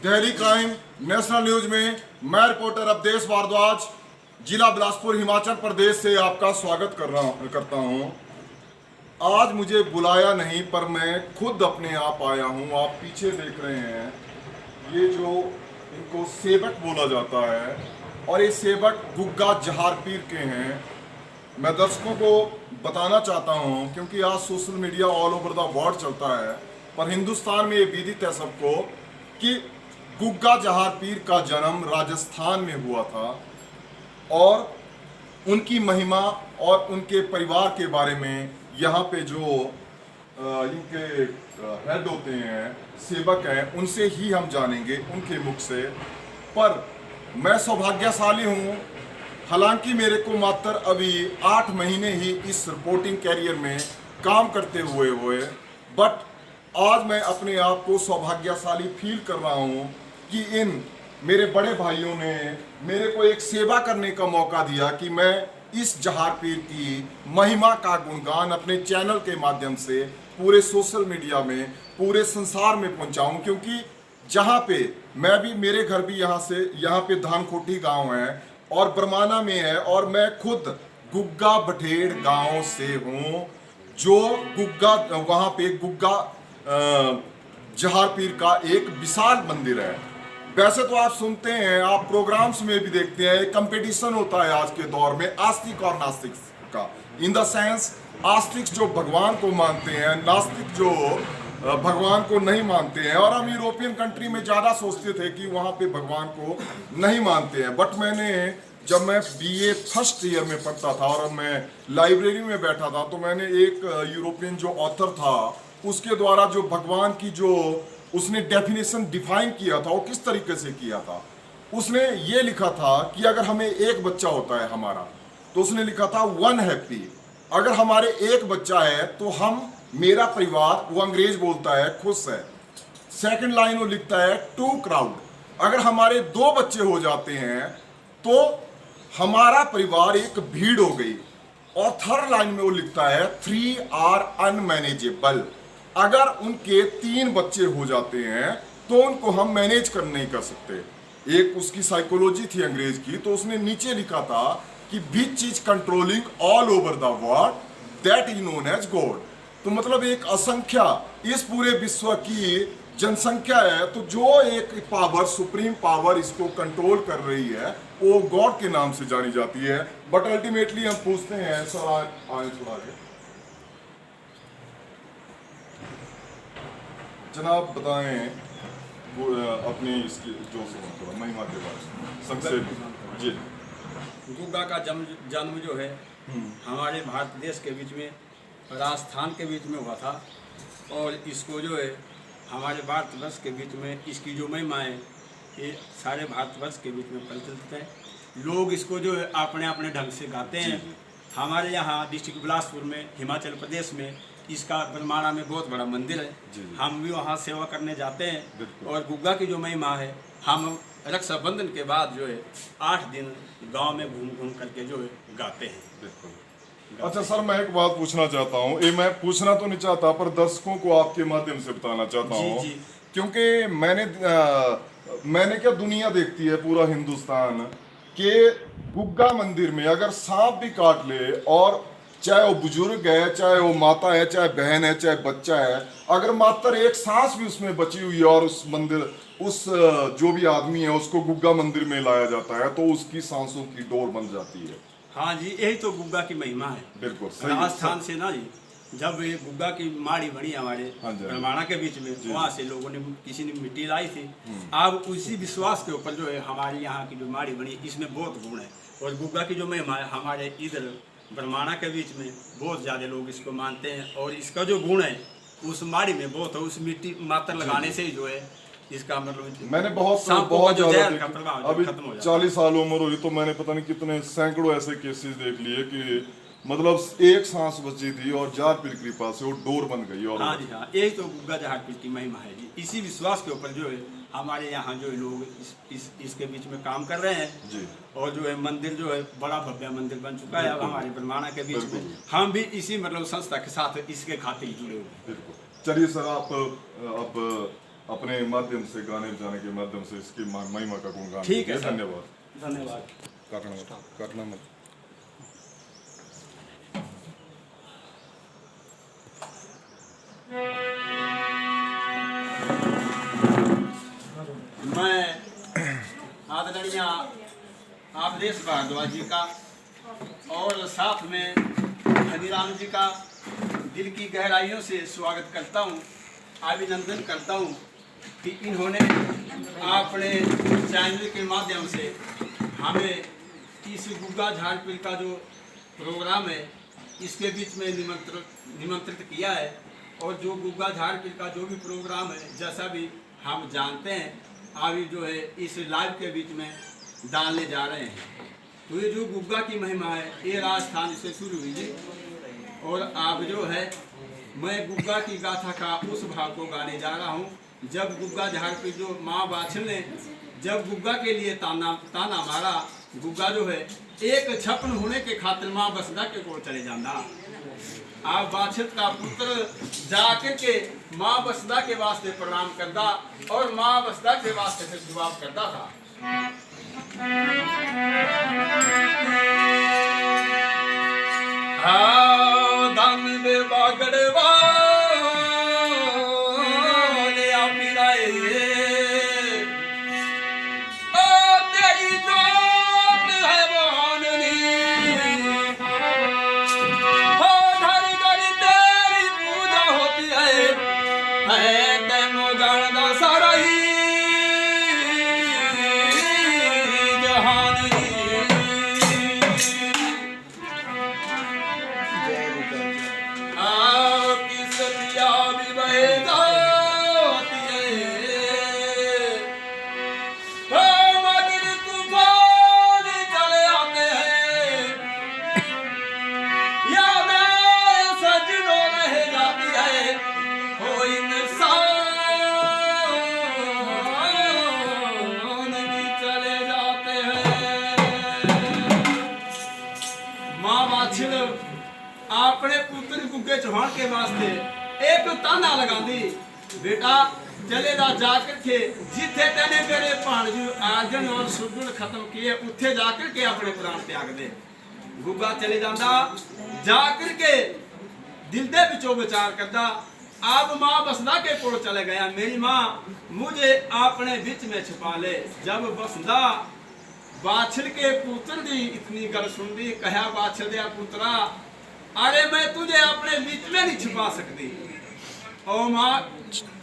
Delhi crime national news में मैं reporter Awadhesh Bhardwaj जिला बिलासपुर हिमाचल प्रदेश से आपका स्वागत करता हूं। आज मुझे बुलाया नहीं पर मैं खुद अपने आप आया हूं। आप पीछे देख रहे हैं, ये जो इनको सेवक बोला जाता है और ये सेवक गुग्गा जहारपीर के हैं। मैं दर्शकों को बताना चाहता हूं क्योंकि आज social media all over the world चलता है, पर हिंदुस्तान में ये विदित है सबको कि गुग्गा जहारपीर का जन्म राजस्थान में हुआ था और उनकी महिमा और उनके परिवार के बारे में यहाँ पे जो इनके हेड होते हैं, सेवक हैं, उनसे ही हम जानेंगे, उनके मुख से। पर मैं सौभाग्यशाली हूँ, हालांकि मेरे को मात्र अभी 8 महीने ही इस रिपोर्टिंग कैरियर में काम करते हुए बट आज मैं अपने आप को सौभाग्यशाली फील कर रहा हूँ कि इन मेरे बड़े भाइयों ने मेरे को एक सेवा करने का मौका दिया कि मैं इस जहारपीर की महिमा का गुणगान अपने चैनल के माध्यम से पूरे सोशल मीडिया में, पूरे संसार में पहुंचाऊं। क्योंकि जहां पे मैं भी, मेरे घर भी यहाँ पे धानकोटी गांव है और बरमाना में है और मैं खुद गुग्गा बठेड़ गांव से हूँ, जो गुग्गा वहाँ पे गुग्गा जहारपीर का एक विशाल मंदिर है। वैसे तो आप सुनते हैं, आप प्रोग्राम्स में भी देखते हैं, एक कंपटीशन होता है आज के दौर में आस्तिक और नास्तिक का। इन द सेंस, आस्तिक जो भगवान को मानते हैं, नास्तिक जो भगवान को नहीं मानते हैं। और हम यूरोपियन कंट्री में ज़्यादा सोचते थे कि वहाँ पे भगवान को नहीं मानते हैं। बट जब मैं बीए फर्स्ट ईयर में पढ़ता था और मैं लाइब्रेरी में बैठा था, तो मैंने एक यूरोपियन जो ऑथर था उसके द्वारा जो भगवान की जो उसने डेफिनेशन डिफाइन किया था, वो किस तरीके से किया था। उसने ये लिखा था कि अगर हमें एक बच्चा होता है हमारा, तो उसने लिखा था 1 हैप्पी। अगर हमारे एक बच्चा है तो हम, मेरा परिवार, वो अंग्रेज बोलता है, खुश है। सेकंड लाइन वो लिखता है 2 क्राउड। अगर हमारे 2 बच्चे हो जाते हैं तो हमारा परिवार एक भीड़ हो गई। और थर्ड लाइन में वो लिखता है 3 आर अनमैनेजेबल। अगर उनके 3 बच्चे हो जाते हैं तो उनको हम मैनेज कर नहीं कर सकते। एक उसकी साइकोलॉजी थी अंग्रेज की, तो उसने नीचे लिखा था कि which is controlling all over the world that is known as God. तो मतलब एक असंख्या, इस पूरे विश्व की जनसंख्या है, तो जो एक पावर, सुप्रीम पावर इसको कंट्रोल कर रही है, वो गॉड के नाम से जानी जाती है। बट अल्टीमेटली हम पूछते हैं, सर आए थोड़ा आगे, जनाब बताएं अपनी इसकी जो महिमा के बारे में संक्षेप जी। गुग्गा का जन्म जो है हमारे भारत देश के बीच में, राजस्थान के बीच में हुआ था। और इसको जो है हमारे भारतवर्ष के बीच में इसकी जो महिमा है, ये सारे भारतवर्ष के बीच में प्रचलित है। लोग इसको जो है अपने अपने ढंग से गाते हैं। हमारे यहाँ डिस्ट्रिक्ट बिलासपुर में, हिमाचल प्रदेश में, इसका बरमाना में बहुत बड़ा मंदिर है। हम भी वहाँ सेवा करने जाते हैं। और गुग्गा की जो महिमा है, हम रक्षाबंधन के बाद जो है 8 दिन गांव में घूम घूम करके जो है गाते हैं। अच्छा सर, मैं एक बात पूछना चाहता हूँ। ये मैं पूछना तो नहीं चाहता, पर दर्शकों को आपके माध्यम से बताना चाहता हूँ, क्योंकि मैंने क्या, दुनिया देखती है, पूरा हिंदुस्तान, के गुग्गा मंदिर में अगर सांप भी काट ले, और चाहे वो बुजुर्ग है, चाहे वो माता है, चाहे बहन है, चाहे बच्चा है, अगर मात्र एक सांस भी उसमें बची हुई है और उस मंदिर, उस जो भी आदमी है उसको गुग्गा मंदिर में लाया जाता है, तो उसकी सांसों की डोर बन जाती है। हाँ जी, यही तो गुग्गा की महिमा है। बिल्कुल राजस्थान से ना जी, जब ये गुग्गा की माड़ी बनी हमारे बरमाना के बीच में, वहाँ से लोगों ने, किसी ने मिट्टी लाई थी। अब उसी विश्वास के ऊपर जो है हमारे यहाँ की जो माड़ी बनी, इसमें बहुत गुण है। और गुग्गा की जो महिमा है, हमारे इधर बरमाना के बीच में बहुत ज़्यादा लोग इसको मानते हैं। और इसका जो गुण है उस माड़ी में बहुत है, उस मिट्टी मात्र लगाने से ही जो है इसका मतलब, मैंने बहुत ज्यादा, अभी 40 साल उम्र हुई तो मैंने पता नहीं कितने सैकड़ों ऐसे केसेस देख लिए कि मतलब एक सांस बची थी और जहारपीर की कृपा से वो डोर बन गई। और हाँ जी, हाँ, यही तो गुग्गा जहारपीर की महिमा है जी। इसी विश्वास के ऊपर जो है हमारे यहाँ जो लोग इसके बीच में काम कर रहे हैं जी। और जो है मंदिर जो है बड़ा भव्य मंदिर बन चुका है अब हमारे बरमाना के बीच में। हम भी इसी मतलब संस्था के साथ इसके खातिर जुड़े हुए। चलिए सर, आप अब अपने माध्यम से गाने बजाने के माध्यम से इसकी महिमा का गुणगान ठीक है कीजिए। सर। धन्यवाद। धन्यवाद। काटना मत। मैं आदरणीय अवधेश भारद्वाज जी का और साथ में हनीराम जी का दिल की गहराइयों से स्वागत करता हूँ, अभिनंदन करता हूँ कि इन्होंने अपने चैनल के माध्यम से हमें इस गुग्गा झाड़पील का जो प्रोग्राम है इसके बीच में निमंत्रित किया है। और जो गुग्गा झाड़पील का जो भी प्रोग्राम है, जैसा भी हम जानते हैं, अभी जो है इस लाइव के बीच में डालने जा रहे हैं। तो ये जो गुग्गा की महिमा है ये राजस्थान से शुरू हुई है। और अब जो है मैं गुग्गा की गाथा का उस भाग को गाने जा रहा हूँ जब गुग्गा झाड़पील जो माँ बाछल ने जब गुग्गा के लिए ताना मारा। गुग्गा जो है एक छपन होने के खातिर माँ बसदा के को चले जाना। आप बाछत का पुत्र जाकर के माँ बसदा के वास्ते प्रणाम करता और माँ बसदा के वास्ते से जवाब करता था। दान दे बागड़वा ले आ पिराए अपने पुत्र गुग्गे चौहान के वास्ते एक ताना लगा दी, बेटा चले जाकर के जिथे तेने मेरे भाणजू आर्जन और सुगुण खत्म किए उथे जाकर के अपने प्राण त्याग दे। गुग्गा चले जाता जाकर के दिल दे विचो विचार करता। अब माँ बसदा के कोल चले गया, मेरी माँ मुझे अपने बीच में छुपा ले। जब बसदा बाछल के पुत्र दी इतनी गल सुन दी, कहा बाछल दिया पुत्रा अरे मैं तुझे अपने बीच में नहीं छुपा सकती। और माँ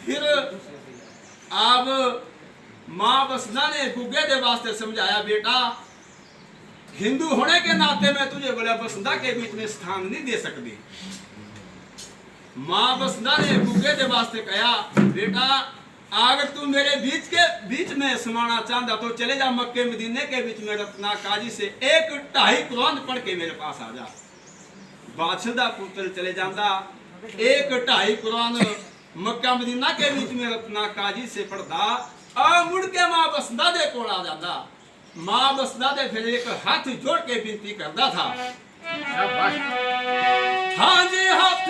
फिर अब माँ बसदा ने गुग्गे के वास्ते समझाया, बेटा हिंदू होने के नाते मैं तुझे बोला बसदा के बीच में स्थान नहीं दे सकती। माँ बसदा ने गुग्गे के वास्ते कहा, बेटा अगर तू मेरे बीच में समाना चाहता तो चले जा मक्के मदीने के बीच में रत्ना काजी से 1-2.5 कुरान पढ़ के मेरे पास आ जा। बादशाह दा पुत्र चले जाता 1-2.5 कुरान मक्का मदीना के बीच में रत्ना काजी से पढ़ता और मुड़ के माँ बसदा दे कोल आ जाता। माँ बसदा दे फिर एक हाथ जोड़ के विनती करता था, हाँ जी हाथ